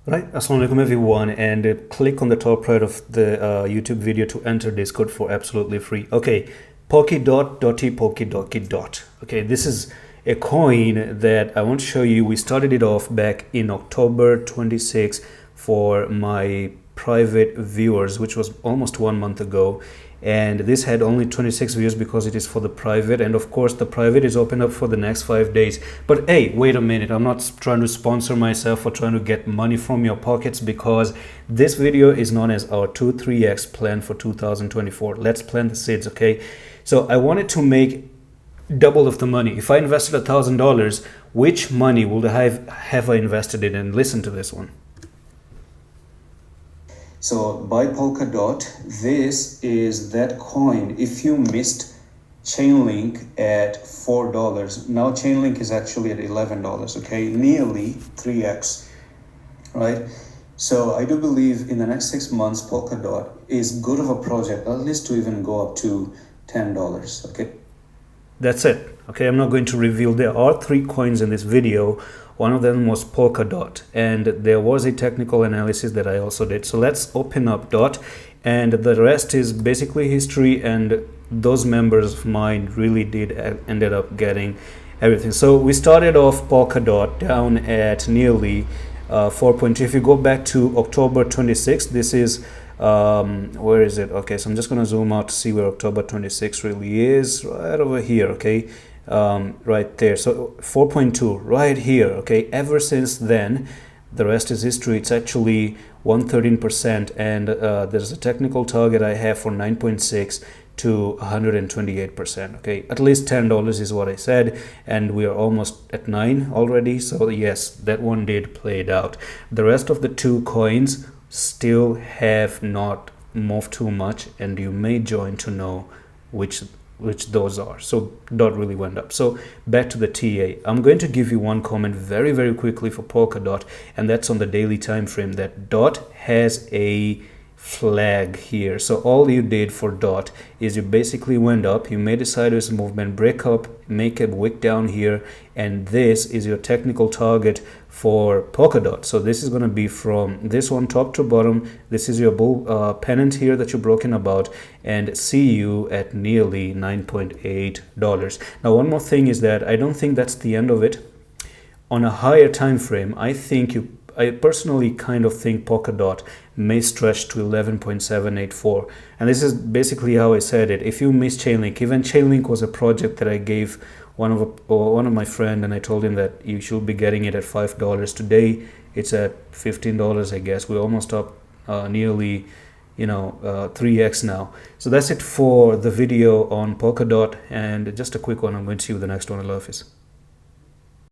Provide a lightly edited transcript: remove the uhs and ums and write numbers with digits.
Right, Assalamualaikum everyone, and click on the top right of the YouTube video to enter this code for absolutely free. Okay, Polkadot. Okay, this is a coin that I want to show you. We started it off back in October 26 for my private viewers, which was almost 1 month ago, and this had only 26 views because it is for the private, and of course the private is open up for the next 5 days. But hey, wait a minute, I'm not trying to sponsor myself or trying to get money from your pockets, because this video is known as our 2-3x plan for 2024. Let's plant the seeds. Okay, so I wanted to make double of the money. If I invested $1,000, which money would I have I invested in? And listen to this one. So by Polkadot, this is that coin. If you missed Chainlink at $4, now Chainlink is actually at $11, okay? Nearly 3x, right? So I do believe in the next 6 months, Polkadot is good of a project, at least to even go up to $10, okay? That's it. Okay, I'm not going to reveal. There are 3 coins in this video. One of them was Polkadot, and there was a technical analysis that I also did. So let's open up Dot, and the rest is basically history, and those members of mine really did ended up getting everything. So we started off Polkadot down at nearly 4.2. If you go back to October 26th, this is where is it? Okay, so I'm just going to zoom out to see where October 26th really is, right over here. Okay, right there. So 4.2 right here. Okay, ever since then, the rest is history. It's actually 113%, and there's a technical target I have for 9.6 to 128%. Okay, at least $10 is what I said, and we are almost at 9 already. So yes, that one did play it out. The rest of the 2 coins still have not moved too much, and you may join to know which those are. So Dot really went up. So back to the TA. I'm going to give you one comment very quickly for Polkadot, and that's on the daily time frame, that Dot has a flag here. So all you did for Dot is you basically went up, you made a sideways movement, break up, make a wick down here, and this is your technical target for Polkadot. So this is going to be from this one top to bottom. This is your bull pennant here that you're broken about, and see you at nearly $9.8. Now one more thing is that I don't think that's the end of it. On a higher time frame, I personally kind of think Polkadot may stretch to 11.784, and this is basically how I said it. If you miss Chainlink, even Chainlink was a project that I gave one of my friend, and I told him that you should be getting it at $5. Today it's at $15, I guess. We're almost up nearly 3x now. So that's it for the video on Polkadot, and just a quick one. I'm going to see you with the next one. I love you.